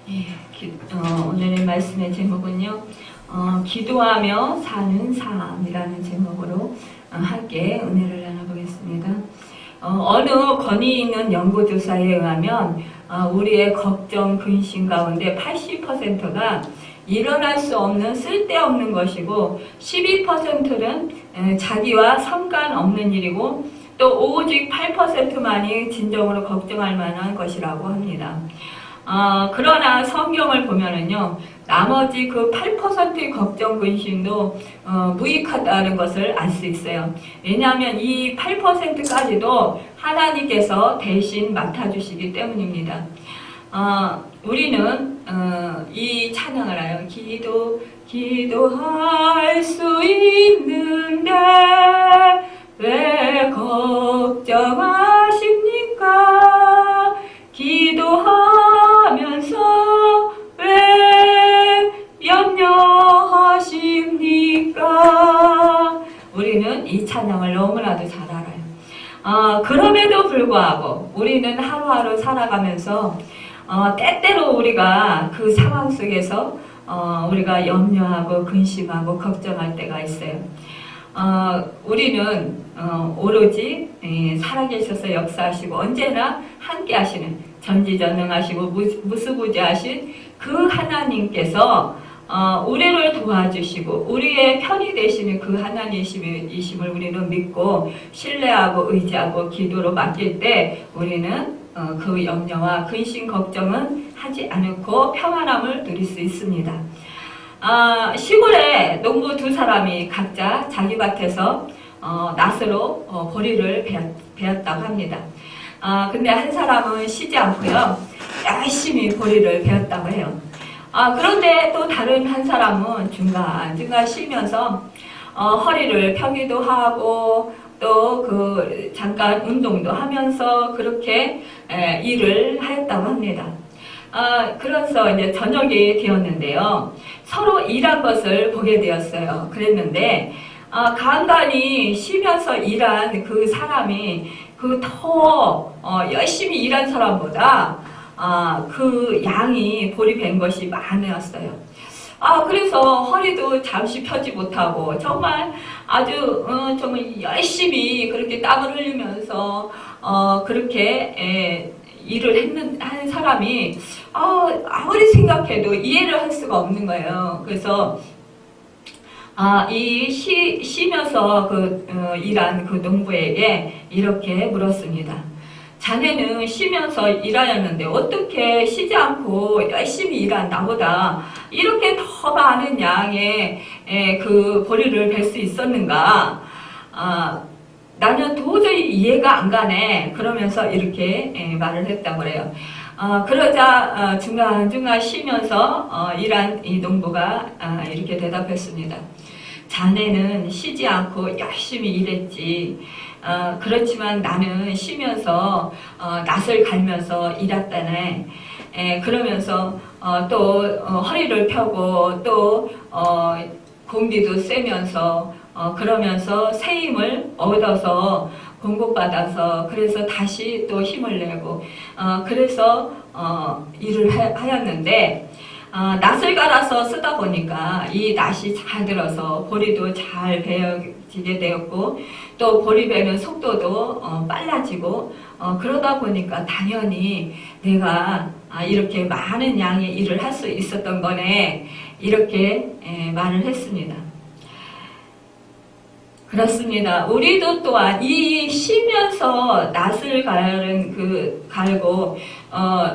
예, 오늘의 말씀의 제목은요, 기도하며 사는 삶이라는 제목으로 함께 은혜를 나눠보겠습니다. 어느 권위 있는 연구조사에 의하면 우리의 걱정, 근심 가운데 80%가 일어날 수 없는 쓸데없는 것이고 12%는 자기와 상관없는 일이고 또 오직 8%만이 진정으로 걱정할 만한 것이라고 합니다. 그러나 성경을 보면은요, 나머지 그 8%의 걱정, 근심도 무익하다는 것을 알 수 있어요. 왜냐하면 이 8%까지도 하나님께서 대신 맡아주시기 때문입니다. 우리는 이 찬양을 해요. 기도할 수 있는데 왜 걱정하십니까? 기도하면서 왜 염려하십니까? 우리는 이 찬양을 너무나도 잘 알아요. 그럼에도 불구하고 우리는 하루하루 살아가면서 때때로 우리가 그 상황 속에서 우리가 염려하고 근심하고 걱정할 때가 있어요. 우리는 오로지 살아계셔서 역사하시고 언제나 함께 하시는 전지전능하시고 무수부지하신 그 하나님께서 우리를 도와주시고 우리의 편이 되시는 그 하나님이심을 우리는 믿고 신뢰하고 의지하고 기도로 맡길 때 우리는 그 염려와 근심 걱정은 하지 않고 평안함을 누릴 수 있습니다. 시골에 농부 두 사람이 각자 자기 밭에서 낫으로 보리를 베었다고 합니다. 근데 한 사람은 쉬지 않고요, 열심히 보리를 베었다고 해요. 그런데 또 다른 한 사람은 중간중간 쉬면서 허리를 펴기도 하고 또 그 잠깐 운동도 하면서 그렇게 일을 하였다고 합니다. 그래서 이제 저녁이 되었는데요. 서로 일한 것을 보게 되었어요. 그랬는데 간간히 쉬면서 일한 그 사람이 그 더 열심히 일한 사람보다 그 양이 보리 벤 것이 많았어요. 그래서 허리도 잠시 펴지 못하고 정말 아주 정말 열심히 그렇게 땀을 흘리면서 그렇게 일을 한 사람이 아무리 생각해도 이해를 할 수가 없는 거예요. 그래서 쉬면서 일한 그 농부에게 이렇게 물었습니다. 자네는 쉬면서 일하였는데 어떻게 쉬지 않고 열심히 일한 나보다 이렇게 더 많은 양의 그 보리를 벨 수 있었는가? 나는 도저히 이해가 안 가네. 그러면서 이렇게 말을 했다고 그래요. 그러자 중간중간 쉬면서 일한 이 농부가 이렇게 대답했습니다. 자네는 쉬지 않고 열심히 일했지. 그렇지만 나는 쉬면서 낫을 갈면서 일했다네. 그러면서 또 허리를 펴고 또 공기도 쐬면서 그러면서 새 힘을 얻어서 공급받아서 그래서 다시 또 힘을 내고 그래서 일을 하였는데 낫을 갈아서 쓰다 보니까 이 낫이 잘 들어서 보리도 잘 베어지게 되었고 또 보리 베는 속도도 빨라지고 그러다 보니까 당연히 내가 이렇게 많은 양의 일을 할 수 있었던 거네 이렇게 말을 했습니다. 그렇습니다. 우리도 또한 이 쉬면서 낫을 갈고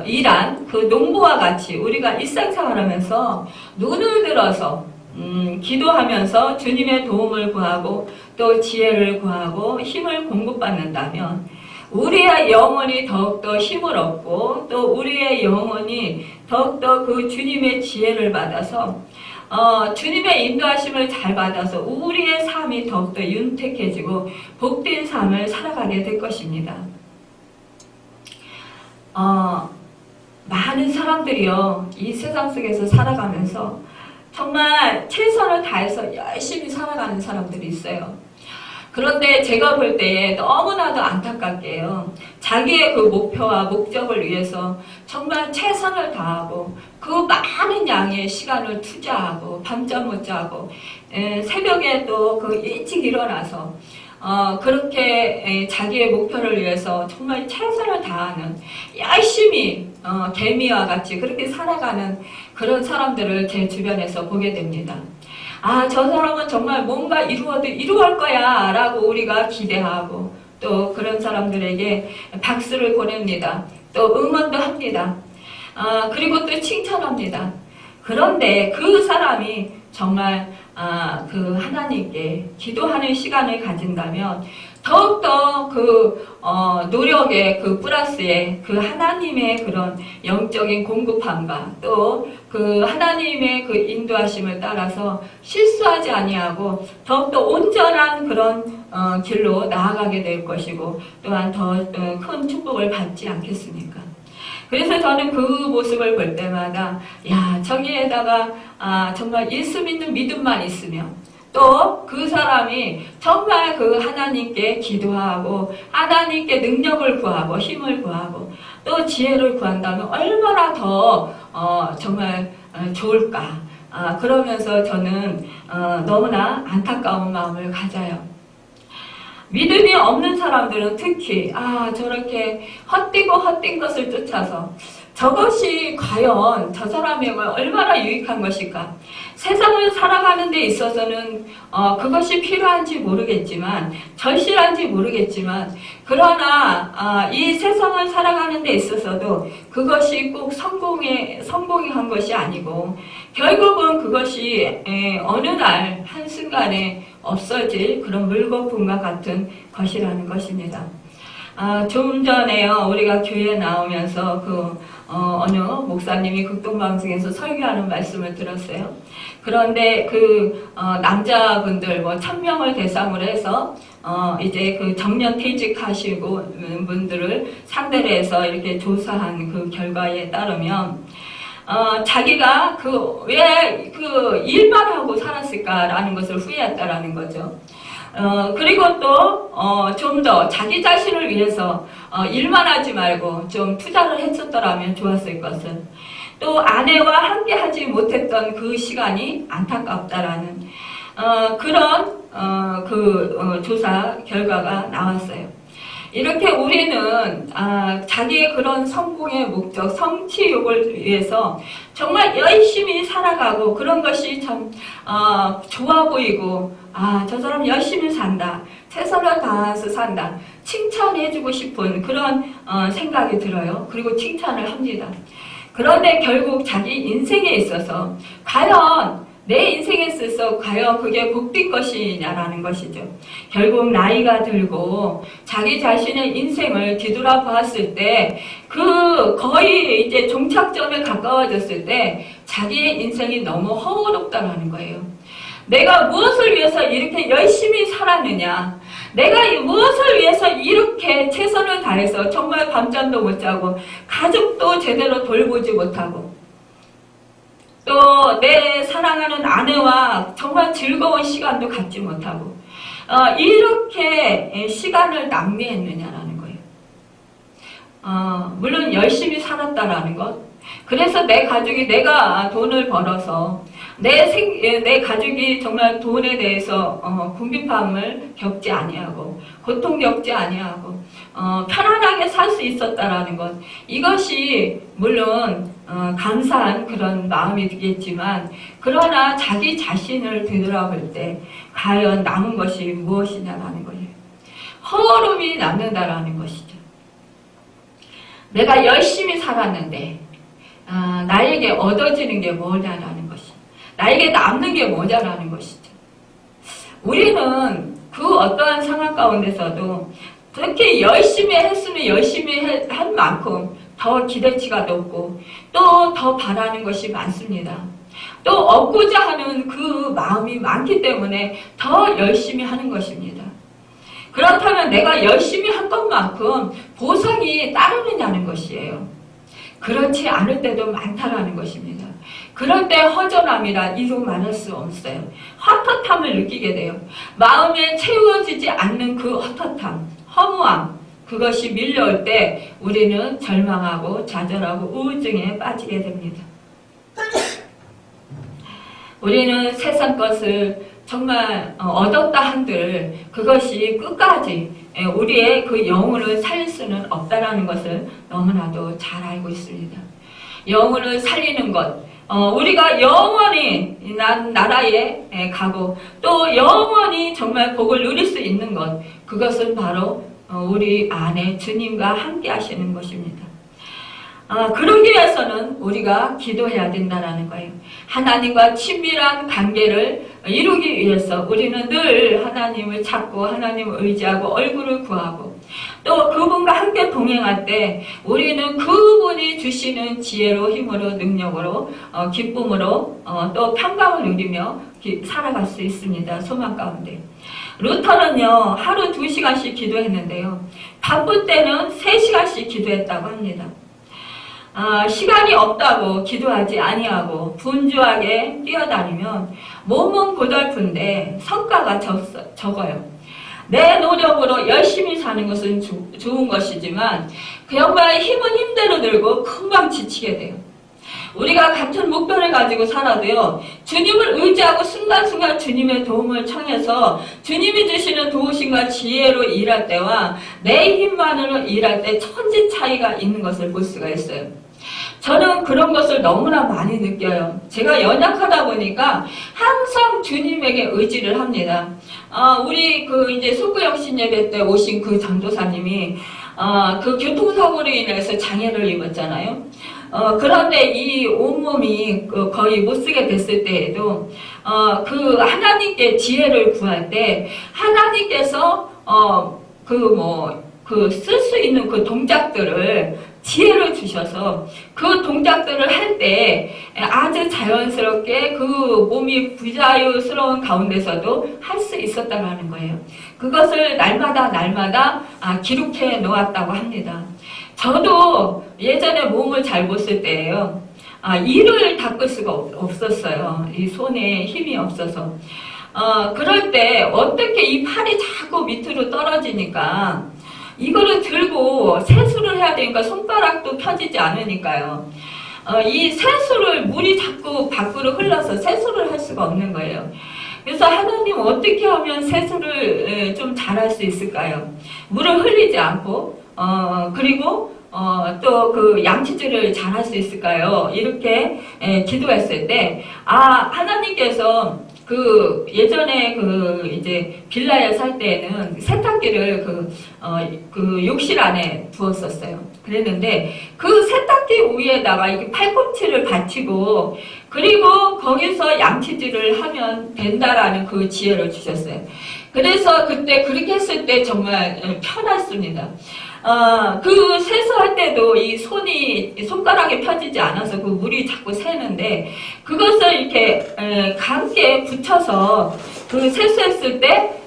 일한 그 농부와 같이 우리가 일상생활하면서 눈을 들어서 기도하면서 주님의 도움을 구하고 또 지혜를 구하고 힘을 공급받는다면 우리의 영혼이 더욱더 힘을 얻고 또 우리의 영혼이 더욱더 그 주님의 지혜를 받아서 주님의 인도하심을 잘 받아서 우리의 삶이 더욱더 윤택해지고 복된 삶을 살아가게 될 것입니다. 많은 사람들이요, 이 세상 속에서 살아가면서 정말 최선을 다해서 열심히 살아가는 사람들이 있어요. 그런데 제가 볼 때에 너무나도 안타깝게요. 자기의 그 목표와 목적을 위해서 정말 최선을 다하고 그 양의 시간을 투자하고 밤잠 못 자고 새벽에 또 그 일찍 일어나서 그렇게 자기의 목표를 위해서 정말 최선을 다하는 열심히 개미와 같이 그렇게 살아가는 그런 사람들을 제 주변에서 보게 됩니다. 아, 저 사람은 정말 뭔가 이루어올 거야 라고 우리가 기대하고 또 그런 사람들에게 박수를 보냅니다. 또 응원도 합니다. 그리고 또 칭찬합니다. 그런데 그 사람이 정말 그 하나님께 기도하는 시간을 가진다면 더욱더 그 노력의 그 플러스에 그 하나님의 그런 영적인 공급함과 또 그 하나님의 그 인도하심을 따라서 실수하지 아니하고 더욱더 온전한 그런 길로 나아가게 될 것이고 또한 더 큰 축복을 받지 않겠습니까? 그래서 저는 그 모습을 볼 때마다 야, 저기에다가 정말 예수 믿는 믿음만 있으면 또 그 사람이 정말 그 하나님께 기도하고 하나님께 능력을 구하고 힘을 구하고 또 지혜를 구한다면 얼마나 더 정말 좋을까. 그러면서 저는 너무나 안타까운 마음을 가져요. 믿음이 없는 사람들은 특히 저렇게 헛된 것을 쫓아서 저것이 과연 저 사람에게 얼마나 유익한 것일까? 세상을 살아가는 데 있어서는 그것이 필요한지 모르겠지만 절실한지 모르겠지만 그러나 이 세상을 살아가는 데 있어서도 그것이 꼭 성공한 것이 아니고 결국은 그것이 어느 날 한순간에 없어질 그런 물거품과 같은 것이라는 것입니다. 좀 전에요, 우리가 교회에 나오면서 어느 목사님이 극동방송에서 설교하는 말씀을 들었어요. 그런데 남자분들 1000명을 대상으로 해서 이제 그 정년 퇴직하시고 분들을 상대로 해서 이렇게 조사한 그 결과에 따르면 자기가 왜 일만 하고 살았을까라는 것을 후회했다라는 거죠. 그리고 또 좀 더 자기 자신을 위해서 일만 하지 말고 좀 투자를 했었더라면 좋았을 것은 또 아내와 함께 하지 못했던 그 시간이 안타깝다라는 그런 조사 결과가 나왔어요. 이렇게 우리는 자기의 그런 성공의 목적, 성취욕을 위해서 정말 열심히 살아가고 그런 것이 참 좋아 보이고 저 사람 열심히 산다, 최선을 다해서 산다, 칭찬해주고 싶은 그런 생각이 들어요. 그리고 칭찬을 합니다. 그런데 결국 자기 인생에 있어서 과연 내 인생에 있어서 과연 그게 복된 것이냐라는 것이죠. 결국 나이가 들고 자기 자신의 인생을 뒤돌아보았을 때 거의 이제 종착점에 가까워졌을 때 자기의 인생이 너무 허무롭다라는 거예요. 내가 무엇을 위해서 이렇게 열심히 살았느냐, 내가 무엇을 위해서 이렇게 최선을 다해서 정말 밤잠도 못 자고 가족도 제대로 돌보지 못하고 또 내 사랑하는 아내와 정말 즐거운 시간도 갖지 못하고 이렇게 시간을 낭비했느냐라는 거예요. 물론 열심히 살았다라는 것, 그래서 내가 돈을 벌어서 내 가족이 정말 돈에 대해서 궁핍함을 겪지 아니하고 고통 겪지 아니하고 편안하게 살 수 있었다라는 것, 이것이 물론 감사한 그런 마음이 되겠지만 그러나 자기 자신을 되돌아볼 때 과연 남은 것이 무엇이냐라는 거예요. 허름이 남는다라는 것이죠. 내가 열심히 살았는데 나에게 얻어지는 게 뭐냐라는 것이, 나에게 남는 게 뭐냐라는 것이죠. 우리는 그 어떠한 상황 가운데서도 그렇게 열심히 했으면 열심히 한 만큼 더 기대치가 높고 또 더 바라는 것이 많습니다. 또 얻고자 하는 그 마음이 많기 때문에 더 열심히 하는 것입니다. 그렇다면 내가 열심히 한 것만큼 보상이 따르느냐는 것이에요. 그렇지 않을 때도 많다라는 것입니다. 그럴 때 허전함이란 이루 말할 수 없어요. 헛헛함을 느끼게 돼요. 마음에 채워지지 않는 그 헛헛함, 허무함, 그것이 밀려올 때 우리는 절망하고 좌절하고 우울증에 빠지게 됩니다. 우리는 세상 것을 정말 얻었다 한들 그것이 끝까지 우리의 그 영혼을 살릴 수는 없다라는 것을 너무나도 잘 알고 있습니다. 영혼을 살리는 것, 우리가 영원히 나라에 가고 또 영원히 정말 복을 누릴 수 있는 것, 그것은 바로 우리 안에 주님과 함께 하시는 것입니다. 그러기 위해서는 우리가 기도해야 된다는 거예요. 하나님과 친밀한 관계를 이루기 위해서 우리는 늘 하나님을 찾고 하나님을 의지하고 얼굴을 구하고 또 그분과 함께 동행할 때 우리는 그분이 주시는 지혜로 힘으로 능력으로 기쁨으로 또 평강을 누리며 살아갈 수 있습니다. 소망 가운데. 루터는요 하루 2시간씩 기도했는데요. 바쁠 때는 3시간씩 기도했다고 합니다. 시간이 없다고 기도하지 아니하고 분주하게 뛰어다니면 몸은 고달픈데 성과가 적어요. 내 노력으로 열심히 사는 것은 좋은 것이지만 그 양반의 힘은 힘대로 들고 금방 지치게 돼요. 우리가 같은 목표를 가지고 살아도요, 주님을 의지하고 순간순간 주님의 도움을 청해서 주님이 주시는 도우심과 지혜로 일할 때와 내 힘만으로 일할 때 천지 차이가 있는 것을 볼 수가 있어요. 저는 그런 것을 너무나 많이 느껴요. 제가 연약하다 보니까 항상 주님에게 의지를 합니다. 우리 이제 소구영신 예배 때 오신 그 장도사님이 그 교통사고로 인해서 장애를 입었잖아요. 그런데 이 온몸이 거의 못 쓰게 됐을 때에도 그 하나님께 지혜를 구할 때 하나님께서 쓸 수 있는 그 동작들을 지혜를 주셔서 그 동작들을 할 때 아주 자연스럽게 그 몸이 부자유스러운 가운데서도 할 수 있었다는 거예요. 그것을 날마다 기록해 놓았다고 합니다. 저도 예전에 몸을 잘 못 쓸 때예요. 이를 닦을 수가 없었어요. 이 손에 힘이 없어서. 그럴 때 어떻게 이 팔이 자꾸 밑으로 떨어지니까 이거를 들고 세수를 해야 되니까 손가락도 펴지지 않으니까요. 이 세수를 물이 자꾸 밖으로 흘러서 세수를 할 수가 없는 거예요. 그래서 하나님 어떻게 하면 세수를 좀 잘할 수 있을까요? 물을 흘리지 않고 그리고 또 그 양치질을 잘할 수 있을까요? 이렇게 기도했을 때 하나님께서 그 예전에 이제 빌라에 살 때에는 세탁기를 그 욕실 안에 두었었어요. 그랬는데 그 세탁기 위에다가 이렇게 팔꿈치를 받치고 그리고 거기서 양치질을 하면 된다라는 그 지혜를 주셨어요. 그래서 그때 그렇게 했을 때 정말 편했습니다. 그 세수할 때도 이 손가락에 펴지지 않아서 그 물이 자꾸 새는데 그것을 이렇게 감게 붙여서 그 세수했을 때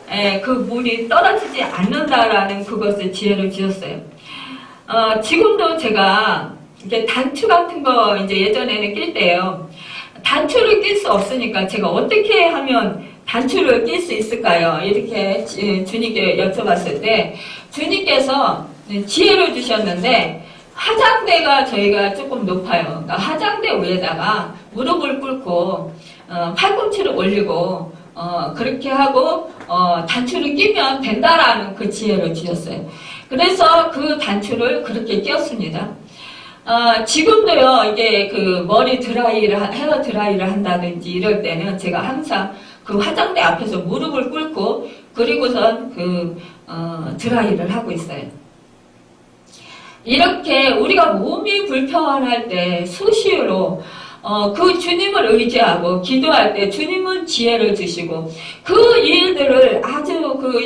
그 물이 떨어지지 않는다라는 그것을 지혜를 주셨어요. 지금도 제가 이렇게 단추 같은 거 이제 예전에는 낄 때요. 단추를 낄 수 없으니까 제가 어떻게 하면 단추를 낄 수 있을까요? 이렇게 주님께 여쭤봤을 때 주님께서 지혜를 주셨는데 화장대가 저희가 조금 높아요. 그러니까 화장대 위에다가 무릎을 꿇고 팔꿈치를 올리고 그렇게 하고 단추를 끼면 된다라는 그 지혜를 주셨어요. 그래서 그 단추를 그렇게 끼웠습니다. 지금도요, 이게 그 머리 헤어 드라이를 한다든지 이럴 때는 제가 항상 그 화장대 앞에서 무릎을 꿇고 그리고선 드라이를 하고 있어요. 이렇게 우리가 몸이 불편할 때 수시로 그 주님을 의지하고 기도할 때 주님은 지혜를 주시고 그 일들을 아주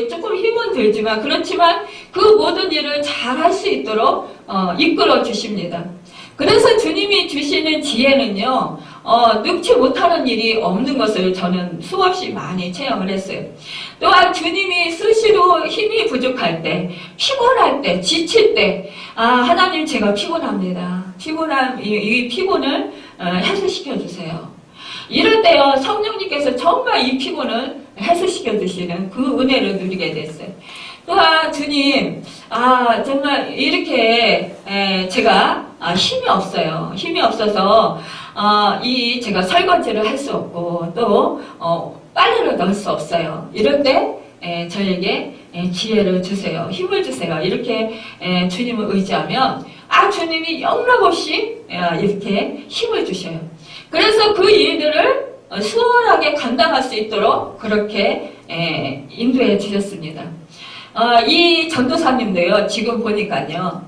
조금 힘은 들지만 그렇지만 그 모든 일을 잘 할 수 있도록 이끌어 주십니다. 그래서 주님이 주시는 지혜는요, 늙지 못하는 일이 없는 것을 저는 수없이 많이 체험을 했어요. 또한 주님이 수시로 힘이 부족할 때, 피곤할 때, 지칠 때, 하나님 제가 피곤합니다. 이 피곤을 해소시켜 주세요. 이럴 때요, 성령님께서 정말 이 피곤을 해소시켜 주시는 그 은혜를 누리게 됐어요. 또한 주님, 정말 이렇게 제가 힘이 없어요. 힘이 없어서 제가 설거지를 할 수 없고, 또, 빨래를 넣을 수 없어요. 이럴 때, 저에게 지혜를 주세요. 힘을 주세요. 이렇게 주님을 의지하면, 주님이 영락없이 이렇게 힘을 주셔요. 그래서 그 일들을 수월하게 감당할 수 있도록 그렇게 인도해 주셨습니다. 이 전도사님도요, 지금 보니까요,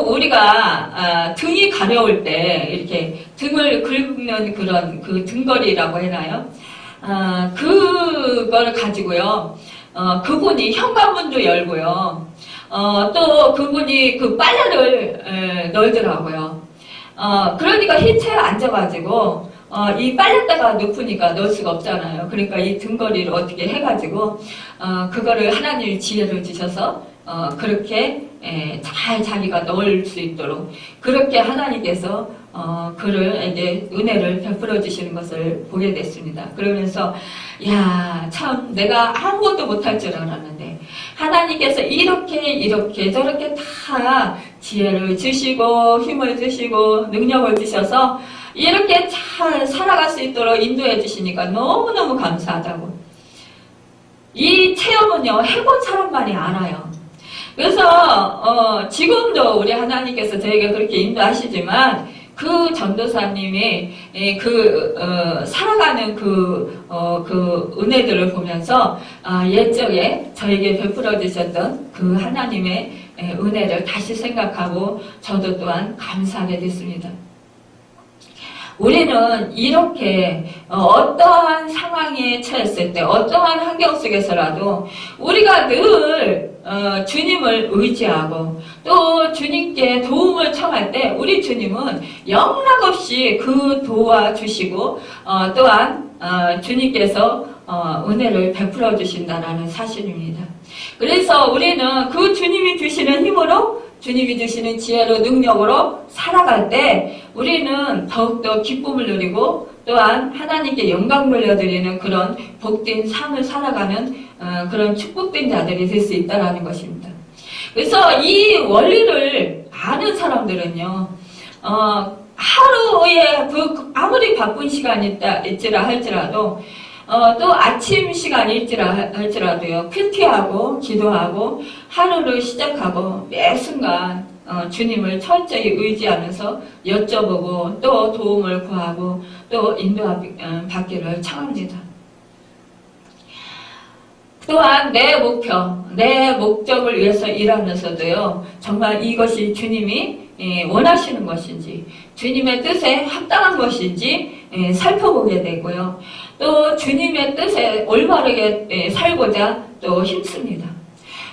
우리가 등이 가려울 때 이렇게 등을 긁는 그런 그 등걸이라고 해나요? 그걸 가지고요, 그분이 현관문도 열고요, 또 그분이 그 빨래를 널더라고요. 그러니까 흰채에 앉아가지고, 이 빨랫대가 높으니까 넣을 수가 없잖아요. 그러니까 이 등걸이를 어떻게 해가지고, 그거를 하나님이 지혜를 주셔서, 그렇게, 잘 자기가 넣을 수 있도록, 그렇게 하나님께서, 그를, 은혜를 베풀어 주시는 것을 보게 됐습니다. 그러면서, 참, 내가 아무것도 못할 줄 알았는데, 하나님께서 이렇게 저렇게 다 지혜를 주시고, 힘을 주시고, 능력을 주셔서, 이렇게 잘 살아갈 수 있도록 인도해 주시니까 너무너무 감사하다고. 이 체험은요, 해본 사람만이 알아요. 그래서 지금도 우리 하나님께서 저에게 그렇게 인도하시지만 그 전도사님이 살아가는 그 은혜들을 보면서 옛적에 저에게 베풀어 주셨던 그 하나님의 은혜를 다시 생각하고 저도 또한 감사하게 됐습니다. 우리는 이렇게 어떠한 상황에 처했을 때, 어떠한 환경 속에서라도 우리가 늘 주님을 의지하고 또 주님께 도움을 청할 때 우리 주님은 영락없이 그 도와주시고 또한 주님께서 은혜를 베풀어 주신다라는 사실입니다. 그래서 우리는 그 주님이 주시는 힘으로, 주님이 주시는 지혜로, 능력으로 살아갈 때 우리는 더욱더 기쁨을 누리고 또한 하나님께 영광 돌려드리는 그런 복된 삶을 살아가는 그런 축복된 자들이 될 수 있다는 것입니다. 그래서 이 원리를 아는 사람들은요, 하루에 아무리 바쁜 시간이 있지라 할지라도 또 아침 시간이 있지라 할지라도요, 큐티하고 기도하고 하루를 시작하고 매 순간 주님을 철저히 의지하면서 여쭤보고 또 도움을 구하고 또 인도받기를 청합니다. 또한 내 목표, 내 목적을 위해서 일하면서도요, 정말 이것이 주님이 원하시는 것인지, 주님의 뜻에 합당한 것인지 살펴보게 되고요. 또 주님의 뜻에 올바르게 살고자 또 힘씁니다.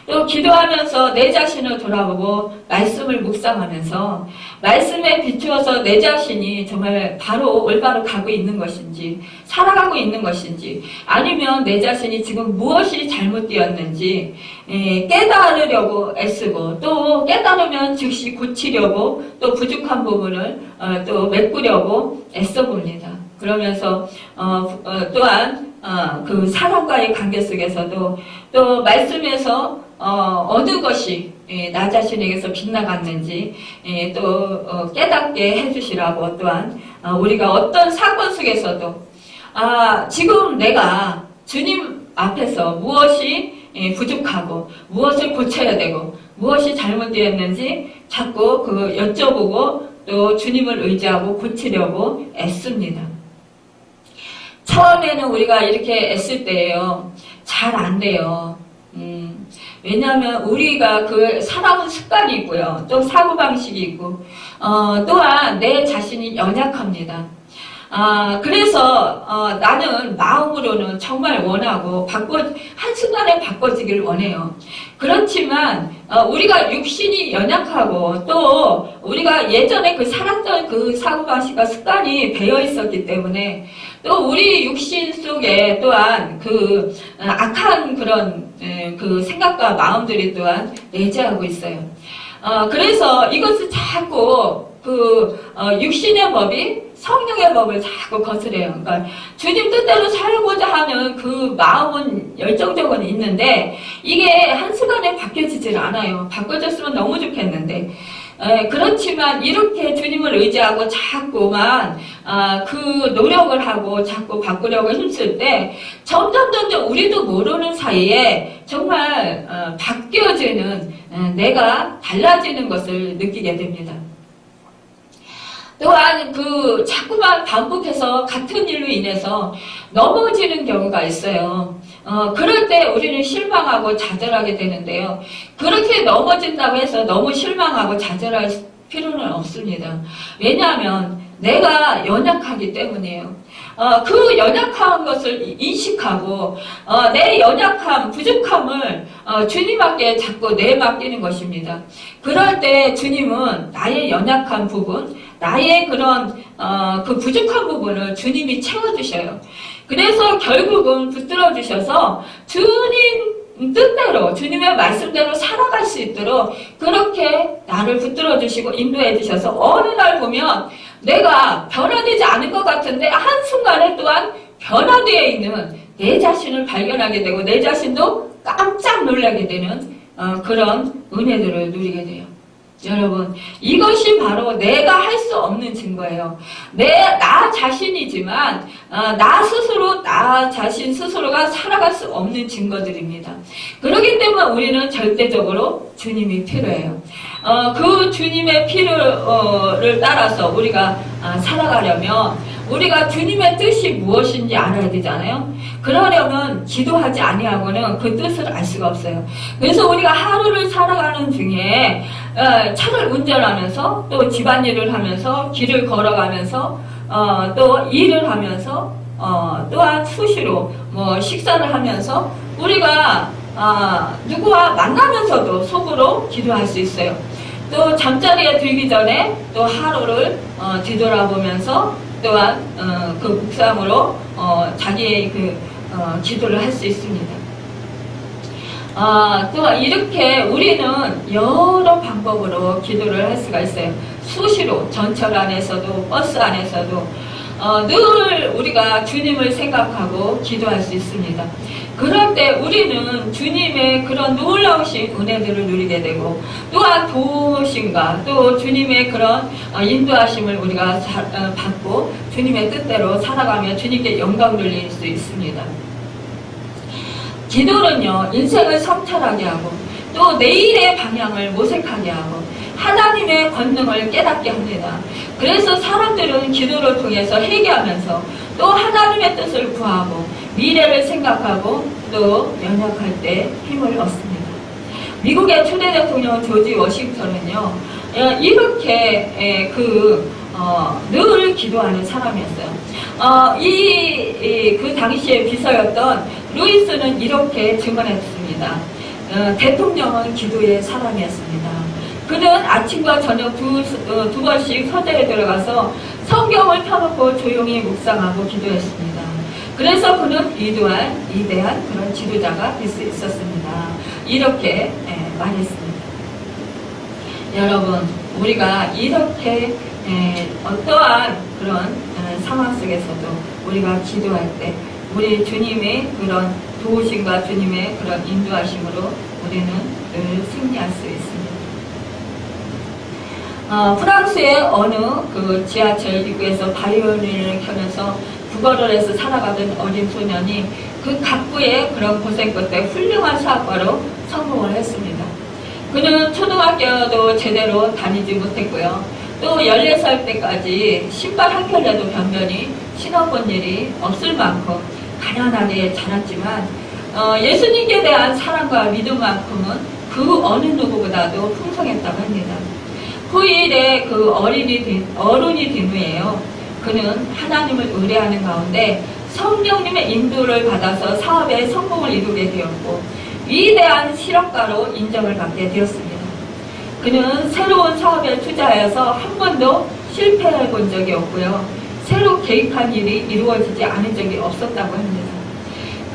또 기도하면서 내 자신을 돌아보고 말씀을 묵상하면서 말씀에 비추어서 내 자신이 정말 바로 올바로 가고 있는 것인지, 살아가고 있는 것인지, 아니면 내 자신이 지금 무엇이 잘못되었는지 깨달으려고 애쓰고, 또 깨달으면 즉시 고치려고, 또 부족한 부분을 또 메꾸려고 애써봅니다. 그러면서 또한 그 사람과의 관계 속에서도 또 말씀에서 어느 것이 나 자신에게서 빗나갔는지 또 깨닫게 해주시라고, 또한 우리가 어떤 사건 속에서도 지금 내가 주님 앞에서 무엇이 부족하고 무엇을 고쳐야 되고 무엇이 잘못되었는지 자꾸 여쭤보고 또 주님을 의지하고 고치려고 애씁니다. 처음에는 우리가 이렇게 애쓸 때예요, 잘 안 돼요. 왜냐하면 우리가 살아온 습관이 있고요, 또 사고방식이 있고, 또한 내 자신이 연약합니다. 그래서 나는 마음으로는 정말 원하고 한순간에 바꿔지길 원해요. 그렇지만 우리가 육신이 연약하고 또 우리가 예전에 살았던 그 사고방식과 습관이 배어 있었기 때문에 또 우리 육신 속에 또한 악한 그런 생각과 마음들이 또한 내재하고 있어요. 그래서 이것을 자꾸 육신의 법이 성령의 법을 자꾸 거스려요. 그러니까 주님 뜻대로 살고자 하는 그 마음은 열정적은 있는데 이게 한순간에 바뀌어지질 않아요. 바꿔졌으면 너무 좋겠는데 그렇지만 이렇게 주님을 의지하고 자꾸만 그 노력을 하고 자꾸 바꾸려고 힘쓸 때 점점 우리도 모르는 사이에 정말 바뀌어지는 내가 달라지는 것을 느끼게 됩니다. 또한 자꾸만 반복해서 같은 일로 인해서 넘어지는 경우가 있어요. 그럴 때 우리는 실망하고 좌절하게 되는데요. 그렇게 넘어진다고 해서 너무 실망하고 좌절할 필요는 없습니다. 왜냐하면 내가 연약하기 때문이에요. 그 연약한 것을 인식하고 내 연약함, 부족함을 주님께 자꾸 내맡기는 것입니다. 그럴 때 주님은 나의 연약한 부분, 나의 그런 그 부족한 부분을 주님이 채워주셔요. 그래서 결국은 붙들어 주셔서 주님 뜻대로, 주님의 말씀대로 살아갈 수 있도록 그렇게 나를 붙들어 주시고 인도해 주셔서 어느 날 보면 내가 변화되지 않은 것 같은데 한순간에 또한 변화되어 있는 내 자신을 발견하게 되고 내 자신도 깜짝 놀라게 되는 그런 은혜들을 누리게 돼요. 여러분, 이것이 바로 내가 할 수 없는 증거예요. 나 자신이지만 나 자신 스스로가 살아갈 수 없는 증거들입니다. 그렇기 때문에 우리는 절대적으로 주님이 필요해요. 그 주님의 피를 따라서 우리가 살아가려면 우리가 주님의 뜻이 무엇인지 알아야 되잖아요. 그러려면 기도하지 아니하고는 그 뜻을 알 수가 없어요. 그래서 우리가 하루를 살아가는 중에 차를 운전하면서 또 집안일을 하면서 길을 걸어가면서 또 일을 하면서 또한 수시로 식사를 하면서 우리가 누구와 만나면서도 속으로 기도할 수 있어요. 또 잠자리에 들기 전에 또 하루를 뒤돌아보면서 또한 그 묵상으로 자기의 기도를 할 수 있습니다. 또 이렇게 우리는 여러 방법으로 기도를 할 수가 있어요. 수시로 전철 안에서도 버스 안에서도 늘 우리가 주님을 생각하고 기도할 수 있습니다. 그럴 때 우리는 주님의 그런 놀라우신 은혜들을 누리게 되고 또한 도우심과 또 주님의 그런 인도하심을 우리가 받고 주님의 뜻대로 살아가며 주님께 영광 돌릴 수 있습니다. 기도는요, 인생을 성찰하게 하고 또 내일의 방향을 모색하게 하고 하나님의 권능을 깨닫게 합니다. 그래서 사람들은 기도를 통해서 회개하면서 또 하나님의 뜻을 구하고 미래를 생각하고 또 연약할 때 힘을 얻습니다. 미국의 초대 대통령 조지 워싱턴은요, 이렇게 늘 기도하는 사람이었어요. 그 당시에 비서였던 루이스는 이렇게 증언했습니다. 대통령은 기도의 사람이었습니다. 그는 아침과 저녁 두 번씩 서재에 들어가서 성경을 펴놓고 조용히 묵상하고 기도했습니다. 그래서 그는 위대한 그런 지도자가 될 수 있었습니다. 이렇게 말했습니다. 여러분, 우리가 이렇게 어떠한 그런 상황 속에서도 우리가 기도할 때 우리 주님의 그런 도우심과 주님의 그런 인도하심으로 우리는 늘 승리할 수 있습니다. 프랑스의 어느 그 지하철 입구에서 바이올린을 켜면서 국어를 해서 살아가던 어린 소년이 그 각부의 그런 고생 끝에 훌륭한 사학과로 성공을 했습니다. 그는 초등학교도 제대로 다니지 못했고요. 또 14살 때까지 신발 한 켤레도 변변히 신어본 일이 없을 만큼 가난하게 자랐지만 예수님께 대한 사랑과 믿음만큼은 그 어느 누구보다도 풍성했다고 합니다. 그 일에 그 어른이 된 후에요. 그는 하나님을 의뢰하는 가운데 성령님의 인도를 받아서 사업에 성공을 이루게 되었고 위대한 실업가로 인정을 받게 되었습니다. 그는 새로운 사업에 투자하여서 한 번도 실패해 본 적이 없고요. 새로 계획한 일이 이루어지지 않은 적이 없었다고 합니다.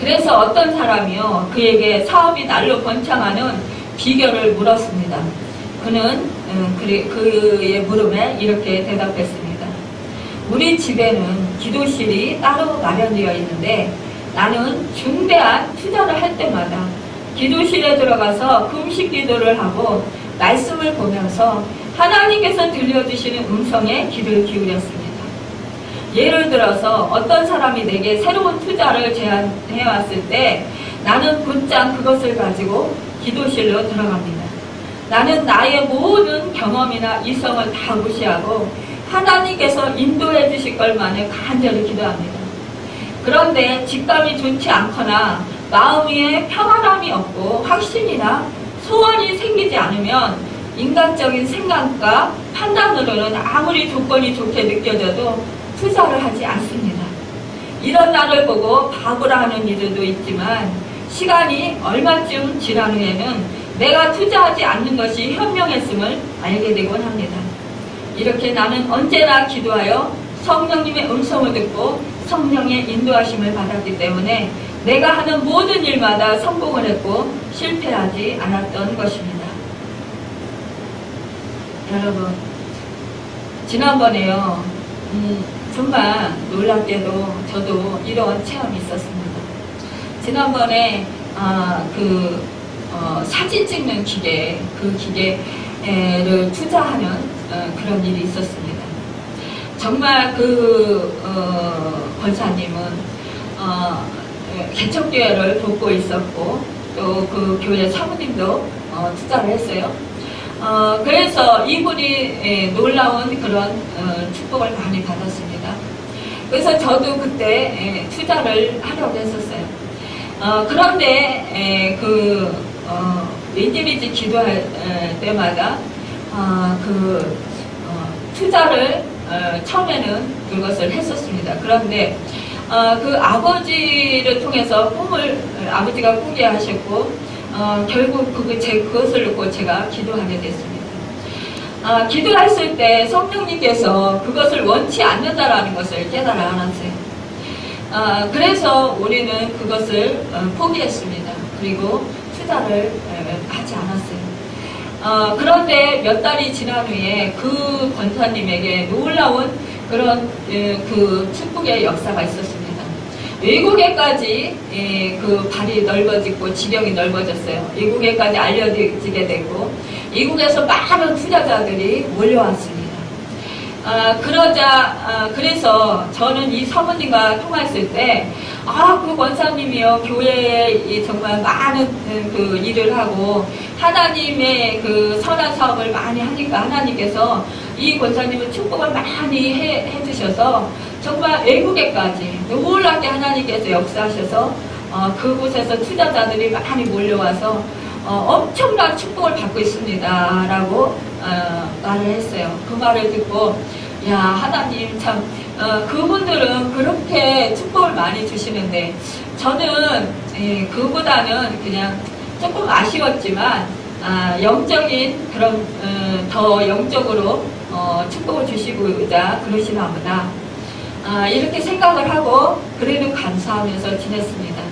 그래서 어떤 사람이요, 그에게 사업이 날로 번창하는 비결을 물었습니다. 그는 그의 물음에 이렇게 대답했습니다. 우리 집에는 기도실이 따로 마련되어 있는데 나는 중대한 투자를 할 때마다 기도실에 들어가서 금식 기도를 하고 말씀을 보면서 하나님께서 들려주시는 음성에 귀를 기울였습니다. 예를 들어서 어떤 사람이 내게 새로운 투자를 제안해 왔을 때 나는 곧장 그것을 가지고 기도실로 들어갑니다. 나는 나의 모든 경험이나 이성을 다 무시하고 하나님께서 인도해 주실 것만을 간절히 기도합니다. 그런데 직감이 좋지 않거나 마음에 평안함이 없고 확신이나 소원이 생기지 않으면 인간적인 생각과 판단으로는 아무리 조건이 좋게 느껴져도 투자를 하지 않습니다. 이런 나를 보고 바보라 하는 이들도 있지만 시간이 얼마쯤 지난 후에는 내가 투자하지 않는 것이 현명했음을 알게 되곤 합니다. 이렇게 나는 언제나 기도하여 성령님의 음성을 듣고 성령의 인도하심을 받았기 때문에 내가 하는 모든 일마다 성공을 했고 실패하지 않았던 것입니다. 여러분, 지난번에요, 정말 놀랍게도 저도 이런 체험이 있었습니다. 지난번에 사진 찍는 기계, 그 기계를 투자하는 그런 일이 있었습니다. 정말 권사님은 개척교회를 돕고 있었고 또 그 교회 사모님도 투자를 했어요. 그래서 이분이 놀라운 그런 축복을 많이 받았습니다. 그래서 저도 그때 투자를 하려고 했었어요. 그런데 웬일인지 기도할 때마다 투자를 처음에는 그것을 했었습니다. 그런데 그 아버지를 통해서 아버지가 꾸게 하셨고 결국 그것을 놓고 제가 기도하게 됐습니다. 기도했을 때 성령님께서 그것을 원치 않는다라는 것을 깨달아 알았어요. 그래서 우리는 그것을 포기했습니다. 그리고 투자를 하지 않았어요. 그런데 몇 달이 지난 후에 그 권사님에게 놀라운 그런 그 축복의 역사가 있었습니다. 외국에까지 그 발이 넓어지고 지경이 넓어졌어요. 외국에까지 알려지게 됐고 미국에서 많은 투자자들이 몰려왔습니다. 그래서 저는 이 사모님과 통화했을 때, 그 권사님이요, 교회에 정말 많은 그 일을 하고, 하나님의 그 선한 사업을 많이 하니까 하나님께서 이 권사님은 축복을 많이 해주셔서, 정말 외국에까지 놀랍게 하나님께서 역사하셔서, 그곳에서 투자자들이 많이 몰려와서, 엄청난 축복을 받고 있습니다. 라고 말을 했어요. 그 말을 듣고 야, 하나님 참 그분들은 그렇게 축복을 많이 주시는데 저는 그보다는 그냥 조금 아쉬웠지만 영적인 그런 더 영적으로 축복을 주시고자 그러시나 보다 이렇게 생각을 하고 그래도 감사하면서 지냈습니다.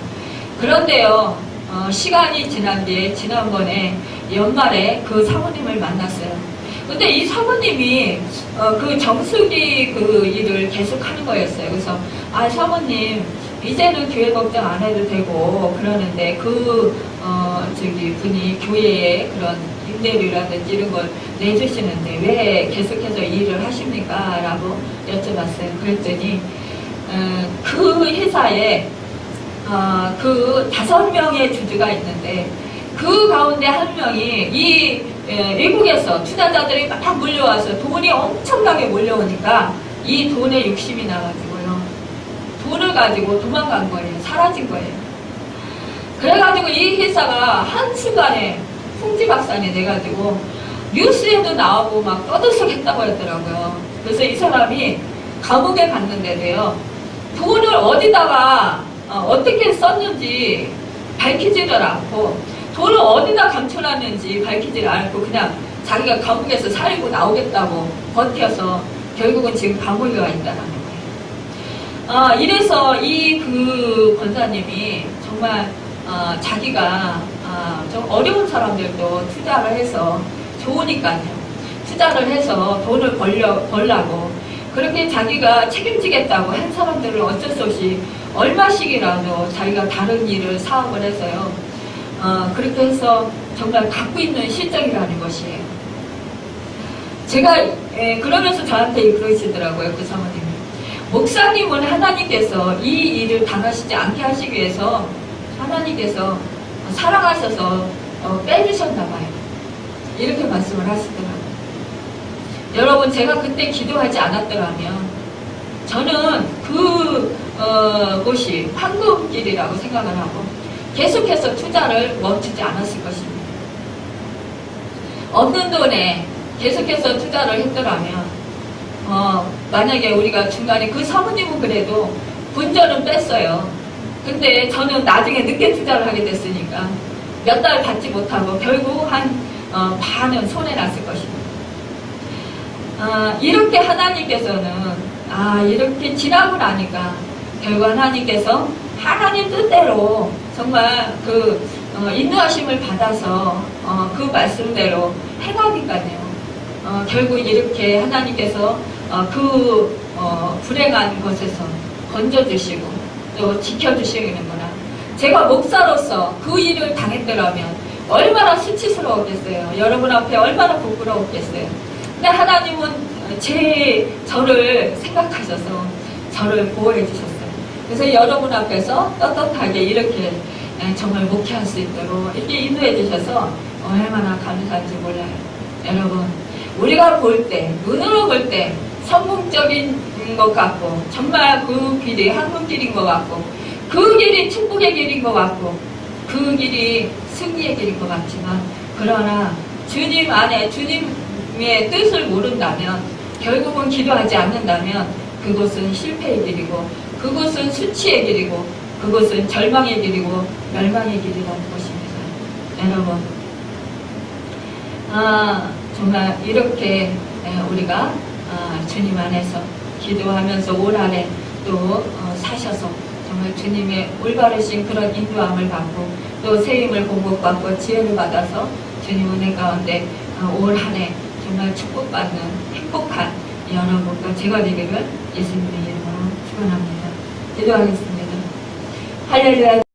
그런데요, 시간이 지난 뒤에 지난번에 연말에 그 사모님을 만났어요. 근데 이 사모님이 그 정수기 그 일을 계속 하는 거였어요. 그래서 사모님 이제는 교회 걱정 안 해도 되고 그러는데 분이 교회에 그런 임대료라든지 이런 걸 내주시는데 왜 계속해서 일을 하십니까? 라고 여쭤봤어요. 그랬더니 그 회사에 그 5명의 주주가 있는데 그 가운데 한 명이 이 외국에서 투자자들이 막 몰려와서 돈이 엄청나게 몰려오니까 이 돈에 욕심이 나가지고요. 돈을 가지고 도망간 거예요. 사라진 거예요. 그래가지고 이 회사가 한순간에 풍지박산이 돼가지고 뉴스에도 나오고 막 떠들썩했다고 하더라고요. 그래서 이 사람이 감옥에 갔는데도요. 돈을 어디다가 어떻게 썼는지 밝히지를 않고 돈을 어디다 감춰놨는지 밝히지를 않고 그냥 자기가 감옥에서 살고 나오겠다고 버텨서 결국은 지금 감옥에 가 있다는 거예요. 이래서 그 권사님이 정말 자기가 좀 어려운 사람들도 투자를 해서 좋으니까요. 투자를 해서 돈을 벌라고 그렇게 자기가 책임지겠다고 한 사람들을 어쩔 수 없이 얼마씩이라도 자기가 다른 일을 사업을 해서요. 그렇게 해서 정말 갖고 있는 실적이라는 것이에요. 제가 그러면서 저한테 그러시더라고요. 그 사모님이. 목사님은 하나님께서 이 일을 당하시지 않게 하시기 위해서 하나님께서 사랑하셔서 빼주셨나 봐요. 이렇게 말씀을 하시더라고요. 여러분, 제가 그때 기도하지 않았더라면 저는 그곳이 황금길이라고 생각을 하고 계속해서 투자를 멈추지 않았을 것입니다. 없는 돈에 계속해서 투자를 했더라면 만약에 우리가 중간에 그 사모님은 그래도 본전은 뺐어요. 근데 저는 나중에 늦게 투자를 하게 됐으니까 몇 달 받지 못하고 결국 한 반은 손해났을 것입니다. 이렇게 하나님께서는 이렇게 지나고 나니까 결국 하나님께서 하나님 뜻대로 정말 그 인도하심을 받아서 그 말씀대로 행하니까요. 결국 이렇게 하나님께서 불행한 것에서 건져주시고 또 지켜주시는구나. 제가 목사로서 그 일을 당했더라면 얼마나 수치스러웠겠어요. 여러분 앞에 얼마나 부끄러웠겠어요. 근데 하나님은 저를 생각하셔서 저를 보호해 주셨어요. 그래서 여러분 앞에서 떳떳하게 이렇게 정말 목회할 수 있도록 이렇게 인도해 주셔서 얼마나 감사한지 몰라요. 여러분, 우리가 볼 때, 눈으로 볼 때 성공적인 것 같고 정말 그 길이 황금길인 것 같고 그 길이 축복의 길인 것 같고 그 길이 승리의 길인 것 같지만 그러나 주님 안에 주님의 뜻을 모른다면 결국은 기도하지 않는다면 그곳은 실패의 길이고 그곳은 수치의 길이고 그곳은 절망의 길이고 멸망의 길이라는 것입니다. 여러분, 정말 이렇게 우리가 주님 안에서 기도하면서 올 한해 또 사셔서 정말 주님의 올바르신 그런 인도함을 받고 또 세임을 공급받고 지혜를 받아서 주님 은혜 가운데 올 한해 정말 축복받는 행복한 여러분과 제가 되기를 예수님의 이름으로 축원합니다. 기도하겠습니다. 할렐루야.